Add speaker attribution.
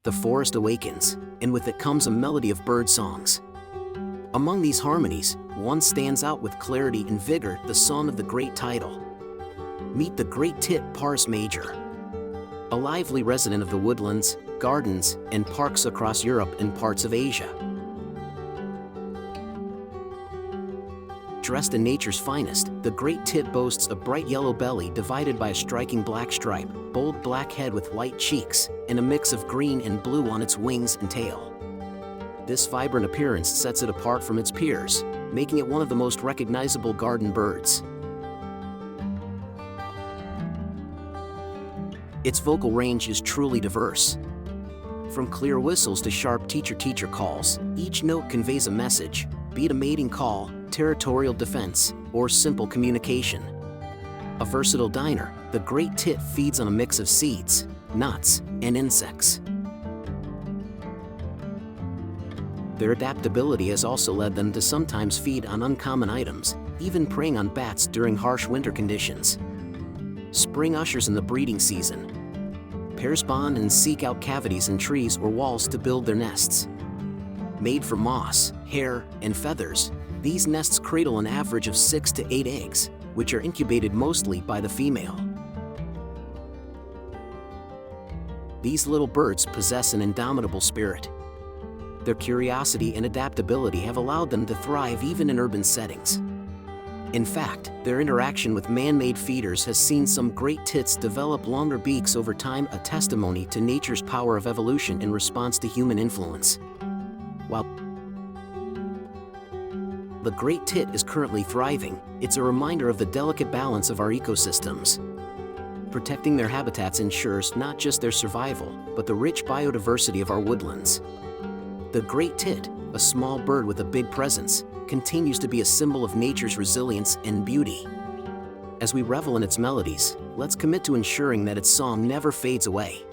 Speaker 1: the forest awakens, and with it comes a melody of bird songs. Among these harmonies, one stands out with clarity and vigor, the song of the great tidal. Meet the great tit Parus major, a lively resident of the woodlands, gardens, and parks across Europe and parts of Asia. Dressed in nature's finest, the great tit boasts a bright yellow belly divided by a striking black stripe, bold black head with light cheeks, and a mix of green and blue on its wings and tail. This vibrant appearance sets it apart from its peers, making it one of the most recognizable garden birds. Its vocal range is truly diverse. From clear whistles to sharp teacher-teacher calls, each note conveys a message, be it a mating call, territorial defense, or simple communication. A versatile diner, the great tit feeds on a mix of seeds, nuts, and insects. Their adaptability has also led them to sometimes feed on uncommon items, even preying on bats during harsh winter conditions. Spring ushers in the breeding season. Pairs bond and seek out cavities in trees or walls to build their nests. Made from moss, hair, and feathers, these nests cradle an average of 6 to 8 eggs, which are incubated mostly by the female. These little birds possess an indomitable spirit. Their curiosity and adaptability have allowed them to thrive even in urban settings. In fact, their interaction with man-made feeders has seen some great tits develop longer beaks over time, a testimony to nature's power of evolution in response to human influence. While the great tit is currently thriving, it's a reminder of the delicate balance of our ecosystems. Protecting their habitats ensures not just their survival, but the rich biodiversity of our woodlands. The great tit, a small bird with a big presence, continues to be a symbol of nature's resilience and beauty. As we revel in its melodies, let's commit to ensuring that its song never fades away.